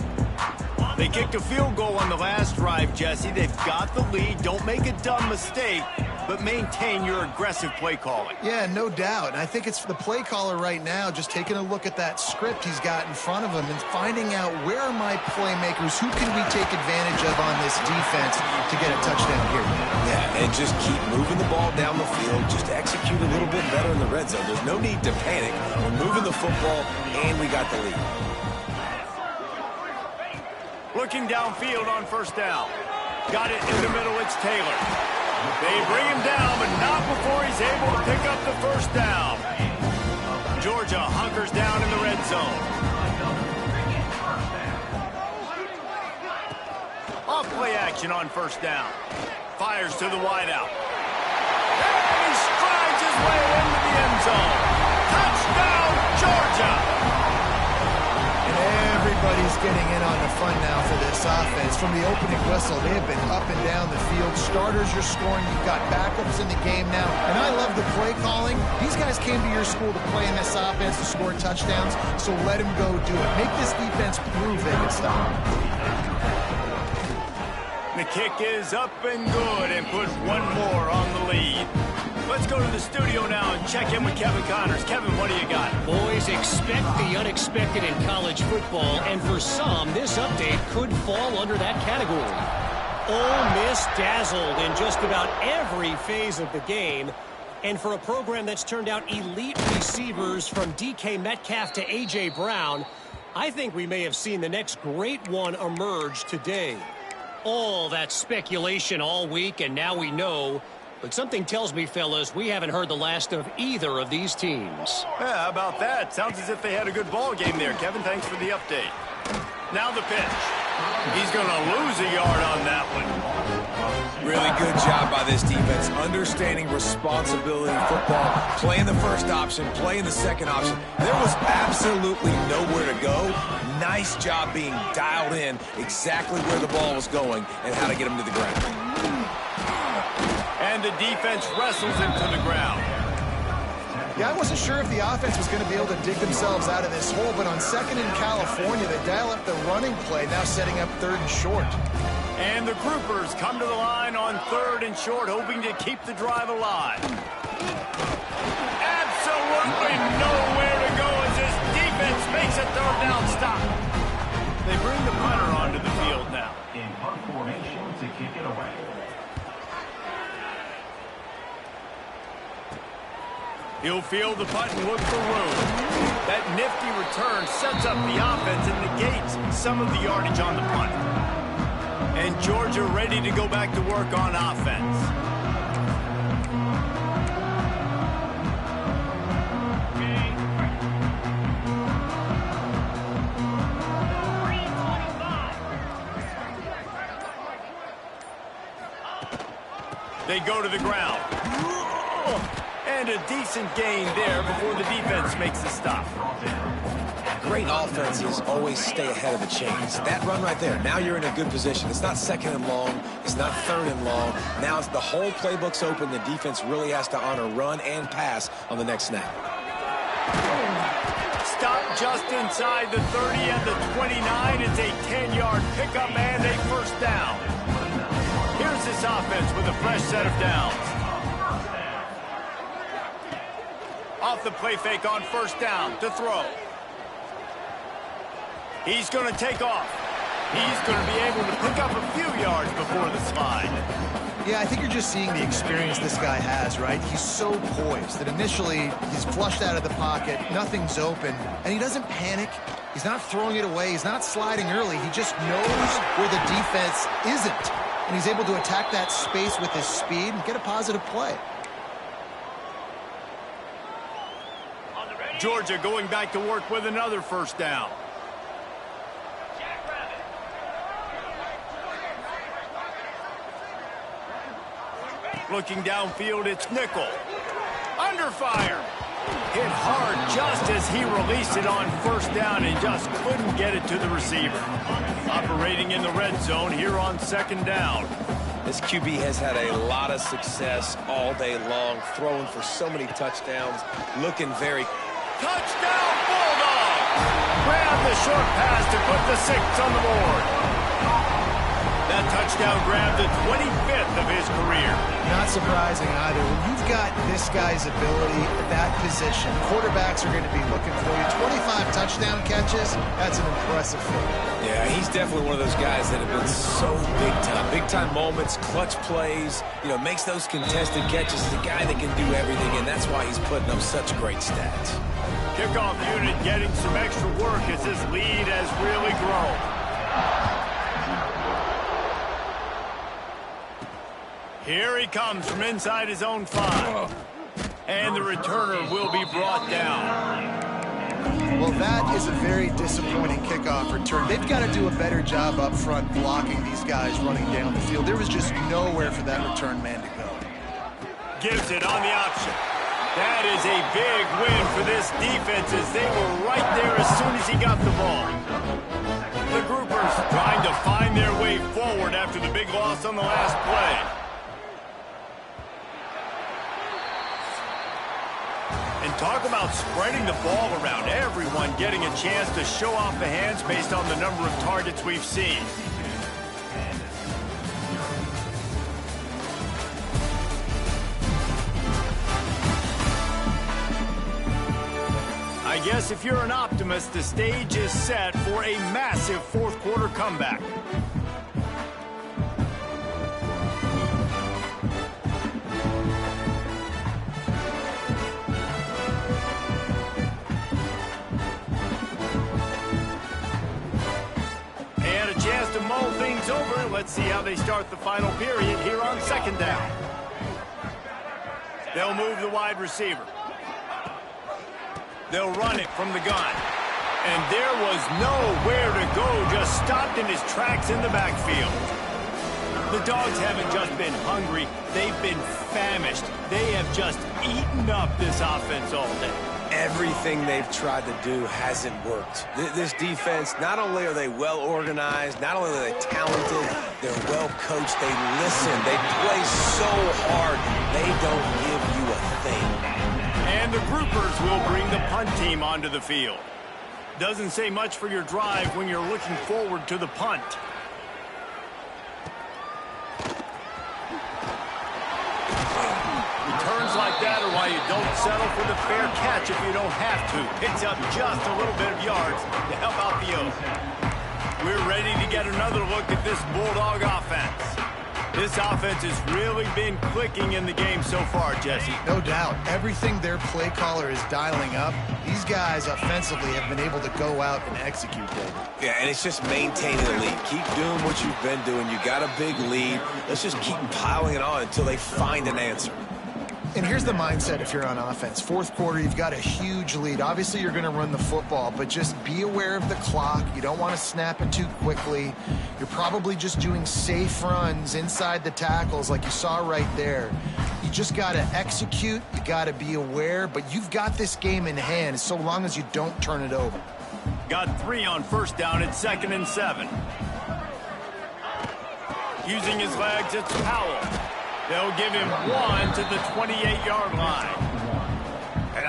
They kicked a field goal on the last drive, Jesse. They've got the lead. Don't make a dumb mistake, but maintain your aggressive play calling. Yeah, no doubt. And I think it's the play caller right now just taking a look at that script he's got in front of him and finding out where are my playmakers, who can we take advantage of on this defense to get a touchdown here. Yeah, and just keep moving the ball down the field. Just execute a little bit better in the red zone. There's no need to panic. We're moving the football, and we got the lead. Looking downfield on first down. Got it in the middle. It's Taylor. They bring him down, but not before he's able to pick up the first down. Georgia hunkers down in the red zone. Off play action on first down. Fires to the wideout. And he strides his way into the end zone. Touchdown, Georgia! Everybody's getting in on the fun now for this offense. From the opening whistle, they have been up and down the field. Starters are scoring. You've got backups in the game now. And I love the play calling. These guys came to your school to play in this offense to score touchdowns, so let them go do it. Make this defense prove they can stop. The kick is up and good and put one more on the lead. Let's go to the studio now and check in with Kevin Connors. Kevin, what do you got? Boys, expect the unexpected in college football, and for some, this update could fall under that category. Ole Miss dazzled in just about every phase of the game, and for a program that's turned out elite receivers from DK Metcalf to A.J. Brown, I think we may have seen the next great one emerge today. All that speculation all week, and now we know. But something tells me, fellas, we haven't heard the last of either of these teams. Yeah, how about that? Sounds as if they had a good ball game there. Kevin, thanks for the update. Now the pitch. He's going to lose a yard on that one. Really good job by this defense, understanding responsibility in football, playing the first option, playing the second option. There was absolutely nowhere to go. Nice job being dialed in exactly where the ball was going and how to get him to the ground. And the defense wrestles him to the ground. Yeah, I wasn't sure if the offense was going to be able to dig themselves out of this hole, but on 2nd in California, they dial up the running play, now setting up 3rd and short. And the groupers come to the line on 3rd and short, hoping to keep the drive alive. Absolutely nowhere to go as this defense makes a 3rd down stop. They bring the punter onto the field now. In punt formation to kick it away. He'll field the punt and look for room. That nifty return sets up the offense and negates some of the yardage on the punt. And Georgia ready to go back to work on offense. They go to the ground. And a decent gain there before the defense makes the stop. Great offenses always stay ahead of the chains. That run right there, now you're in a good position. It's not 2nd and long. It's not 3rd and long. Now it's the whole playbook's open. The defense really has to honor run and pass on the next snap. just inside the 30 and the 29. It's a 10-yard pickup and a first down. Here's this offense with a fresh set of downs. Off the play fake on first down to throw. He's going to take off. He's going to be able to pick up a few yards before the slide. Yeah, I think you're just seeing the experience this guy has, right? He's so poised that initially he's flushed out of the pocket, nothing's open, and he doesn't panic. He's not throwing it away. He's not sliding early. He just knows where the defense isn't, and he's able to attack that space with his speed and get a positive play. Georgia going back to work with another first down. Looking downfield, it's nickel. Under fire. Hit hard just as he released it on first down and just couldn't get it to the receiver. Operating in the red zone here on second down. This QB has had a lot of success all day long, throwing for so many touchdowns, looking very... Touchdown, Bulldogs! Grab the short pass to put the 6 on the board. That touchdown grabbed the 25th of his career. Not surprising either. When you've got this guy's ability at that position, quarterbacks are going to be looking for you. 25 touchdown catches, that's an impressive feat. Yeah, he's definitely one of those guys that have been so big time. Big time moments, clutch plays, makes those contested catches. He's a guy that can do everything, and that's why he's putting up such great stats. Kickoff unit getting some extra work as his lead has really grown. Here he comes from inside his own 5. And the returner will be brought down. Well, that is a very disappointing kickoff return. They've got to do a better job up front blocking these guys running down the field. There was just nowhere for that return man to go. Gives it on the option. That is a big win for this defense as they were right there as soon as he got the ball. The groupers trying to find their way forward after the big loss on the last play. And talk about spreading the ball around. Everyone getting a chance to show off the hands based on the number of targets we've seen. I guess if you're an optimist, the stage is set for a massive fourth quarter comeback. To mull things over. Let's see how they start the final period here on second down. They'll move the wide receiver. They'll run it from the gun. And there was nowhere to go, just stopped in his tracks in the backfield. The Dogs haven't just been hungry, they've been famished. They have just eaten up this offense all day. Everything they've tried to do hasn't worked. This defense, not only are they well organized, not only are they talented, they're well coached, they listen, they play so hard, they don't give you a thing. And the groupers will bring the punt team onto the field. Doesn't say much for your drive when you're looking forward to the punt. Returns like that are why you don't settle for the fair catch if you don't have to. Picks up just a little bit of yards to help out the O's. We're ready to get another look at this Bulldog offense. This offense has really been clicking in the game so far, Jesse. No doubt. Everything their play caller is dialing up, these guys offensively have been able to go out and execute, David. Yeah, and it's just maintaining the lead. Keep doing what you've been doing. You got a big lead. Let's just keep piling it on until they find an answer. And here's the mindset if you're on offense. Fourth quarter, you've got a huge lead. Obviously, you're going to run the football, but just be aware of the clock. You don't want to snap it too quickly. You're probably just doing safe runs inside the tackles like you saw right there. You just got to execute. You got to be aware, but you've got this game in hand so long as you don't turn it over. Got 3 on first down at 2nd and 7. Using his legs, it's Powell. They'll give him 1 to the 28-yard line.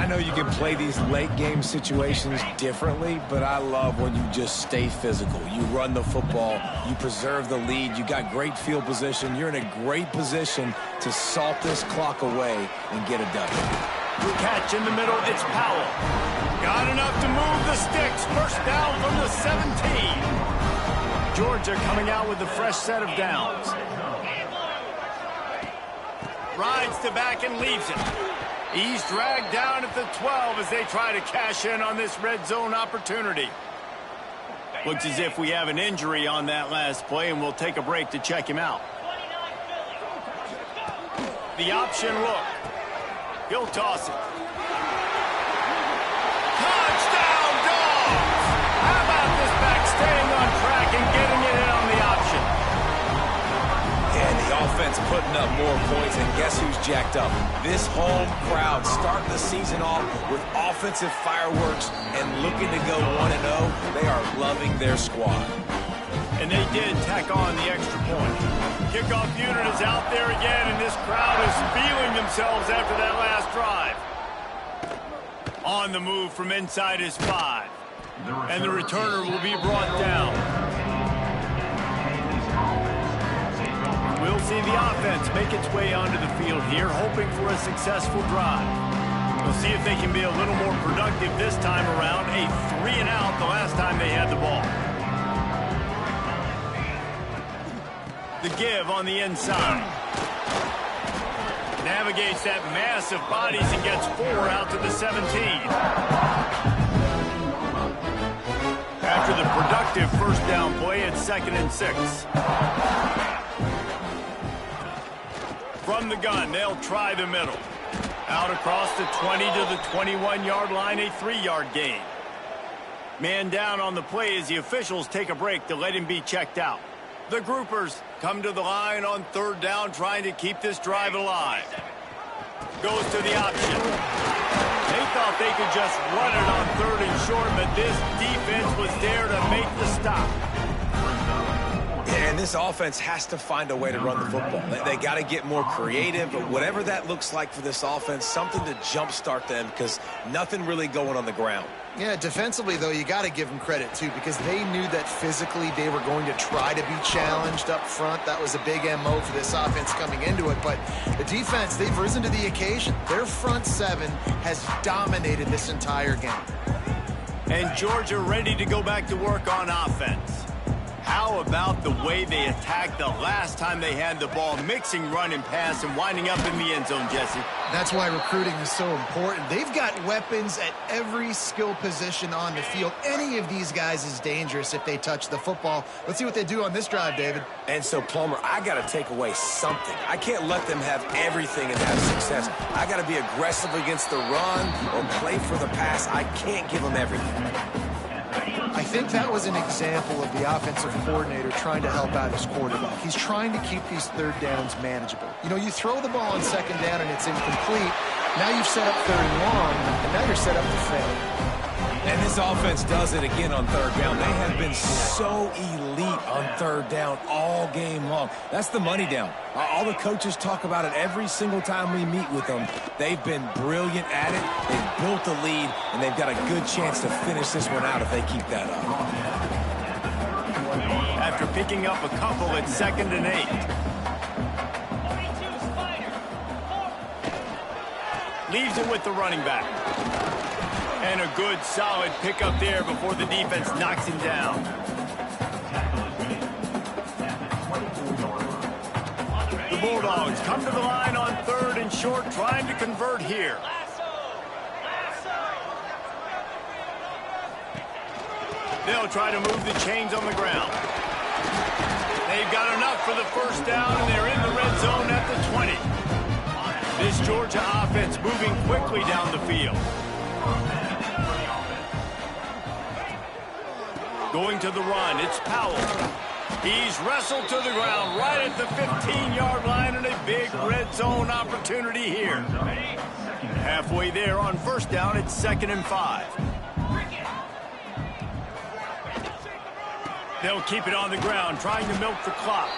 And I know you can play these late game situations differently, but I love when you just stay physical. You run the football, you preserve the lead, you got great field position, you're in a great position to salt this clock away and get a W. Catch in the middle, it's Powell. Got enough to move the sticks. First down from the 17. Georgia coming out with a fresh set of downs. Rides to back and leaves it. He's dragged down at the 12 as they try to cash in on this red zone opportunity. Looks as if we have an injury on that last play, and we'll take a break to check him out. The option look. He'll toss it. Touchdown, Dogs! How about this back staying on track and getting it in on the option? And the offense putting up more points, and guess who's jacked up? This home crowd starting the season off with offensive fireworks and looking to go 1-0. They are loving their squad. And they did tack on the extra point. Kickoff unit is out there again, and this crowd is feeling themselves after that last drive. On the move from inside his 5. And the returner will be brought down. We'll see the offense make its way onto the field here, hoping for a successful drive. We'll see if they can be a little more productive this time around. A 3-and-out the last time they had the ball. The give on the inside. Navigates that mass of bodies and gets 4 out to the 17. After the productive first down play, it's 2nd and 6. From the gun, they'll try the middle. Out across the 20 to the 21-yard line, a 3-yard gain. Man down on the play as the officials take a break to let him be checked out. The groupers come to the line on 3rd down, trying to keep this drive alive. Goes to the option. They thought they could just run it on 3rd and short, but this defense was there to make the stop. And this offense has to find a way to run the football. They got to get more creative, but whatever that looks like for this offense, something to jumpstart them, because nothing really going on the ground. Yeah, defensively, though, you got to give them credit, too, because they knew that physically they were going to try to be challenged up front. That was a big MO for this offense coming into it. But the defense, they've risen to the occasion. Their front 7 has dominated this entire game. And Georgia ready to go back to work on offense. How about the way they attacked the last time they had the ball, mixing run and pass and winding up in the end zone, Jesse? That's why recruiting is so important. They've got weapons at every skill position on the field. Any of these guys is dangerous if they touch the football. Let's see what they do on this drive, David. And so, Plummer, I got to take away something. I can't let them have everything and have success. I got to be aggressive against the run or play for the pass. I can't give them everything. I think that was an example of the offensive coordinator trying to help out his quarterback. He's trying to keep these 3rd downs manageable. You know, you throw the ball on 2nd down and it's incomplete. Now you've set up 3rd and long, and now you're set up to fail. And this offense does it again on 3rd down. They have been so elite on 3rd down all game long. That's the money down. All the coaches talk about it every single time we meet with them. They've been brilliant at it. They've built the lead, and they've got a good chance to finish this one out if they keep that up. After picking up a couple at 2nd and 8. Leaves it with the running back. And a good, solid pickup there before the defense knocks him down. The Bulldogs come to the line on 3rd and short, trying to convert here. They'll try to move the chains on the ground. They've got enough for the first down, and they're in the red zone at the 20. This Georgia offense moving quickly down the field. Going to the run, it's Powell. He's wrestled to the ground right at the 15-yard line, and a big red zone opportunity here. Halfway there on 1st down, it's 2nd and 5. They'll keep it on the ground, trying to milk the clock.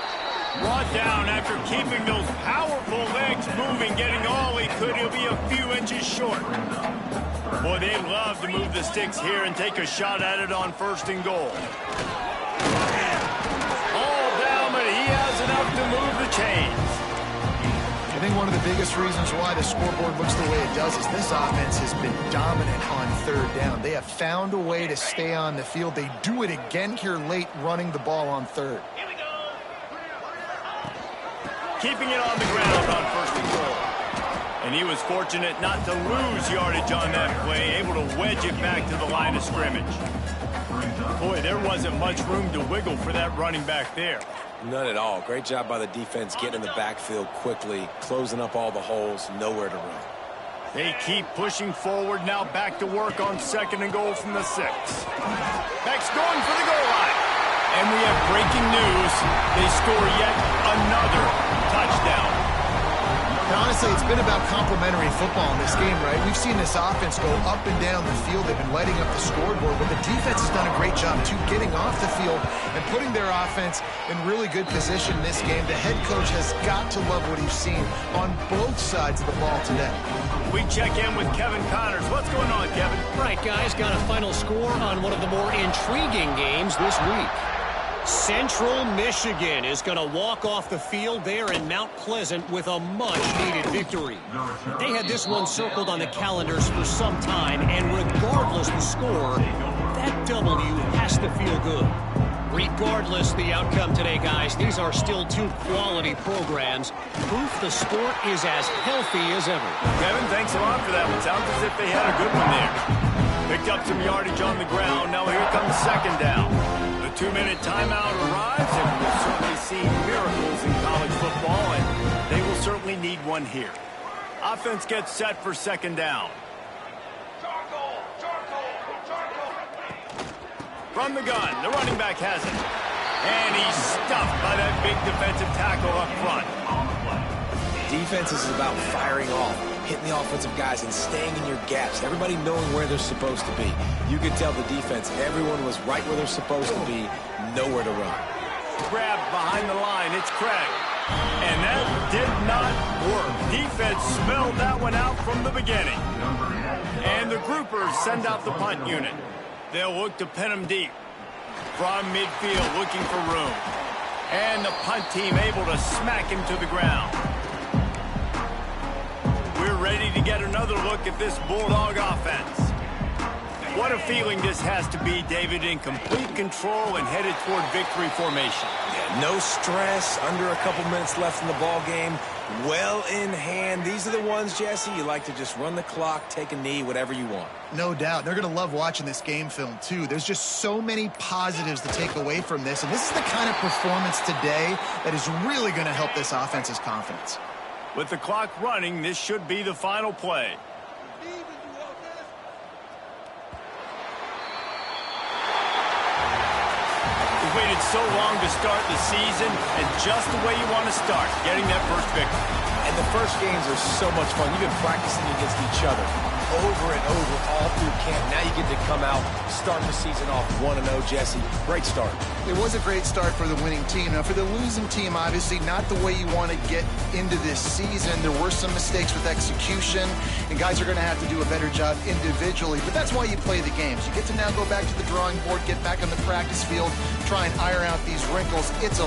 Brought down after keeping those powerful legs moving, getting all he could. He'll be a few inches short. Boy, they love to move the sticks here and take a shot at it on 1st and goal. All down, but he has enough to move the chains. I think one of the biggest reasons why the scoreboard looks the way it does is this offense has been dominant on 3rd down. They have found a way to stay on the field. They do it again here late, running the ball on 3rd. Keeping it on the ground on 1st and goal. And he was fortunate not to lose yardage on that play, able to wedge it back to the line of scrimmage. Boy, there wasn't much room to wiggle for that running back there. None at all. Great job by the defense getting in the backfield quickly, closing up all the holes, nowhere to run. They keep pushing forward, now back to work on 2nd and goal from the 6. Beck's going for the goal line. And we have breaking news. They score yet another touchdown. Now, honestly, it's been about complementary football in this game, right? We've seen this offense go up and down the field. They've been lighting up the scoreboard, but the defense has done a great job, too, getting off the field and putting their offense in really good position in this game. The head coach has got to love what he's seen on both sides of the ball today. We check in with Kevin Connors. What's going on, Kevin? Right, guys, got a final score on one of the more intriguing games this week. Central Michigan is going to walk off the field there in Mount Pleasant with a much-needed victory. They had this one circled on the calendars for some time, and regardless the score, that W has to feel good. Regardless the outcome today, guys, these are still 2 quality programs. Proof the sport is as healthy as ever. Kevin, thanks a lot for that one. Sounds as if they had a good one there. Picked up some yardage on the ground. Now here comes 2nd down. The 2-minute timeout arrives, and we'll certainly see miracles in college football, and they will certainly need one here. Offense gets set for 2nd down. From the gun, the running back has it. And he's stuffed by that big defensive tackle up front. Defense is about firing off, hitting the offensive guys and staying in your gaps. Everybody knowing where they're supposed to be. You could tell the defense, everyone was right where they're supposed to be, nowhere to run. Grabbed behind the line, it's Craig. And that did not work. Defense smelled that one out from the beginning. And the groupers send out the punt unit. They'll look to pin him deep. From midfield, looking for room. And the punt team able to smack him to the ground. We're ready to get another look at this Bulldog offense. What a feeling this has to be, David, in complete control and headed toward victory formation. Yeah, no stress, under a couple minutes left in the ball game, well in hand. These are the ones, Jesse, you like to just run the clock, take a knee, whatever you want. No doubt. They're going to love watching this game film, too. There's just so many positives to take away from this, and this is the kind of performance today that is really going to help this offense's confidence. With the clock running, this should be the final play. We've waited so long to start the season, and just the way you want to start, getting that first victory. And the first games are so much fun. You've been practicing against each other over and over all through camp. Now you get to come out, start the season off 1-0, Jesse. Great start. It was a great start for the winning team. Now, for the losing team, obviously not the way you want to get into this season. There were some mistakes with execution, and guys are going to have to do a better job individually. But that's why you play the games. You get to now go back to the drawing board, get back on the practice field, try and iron out these wrinkles. It's a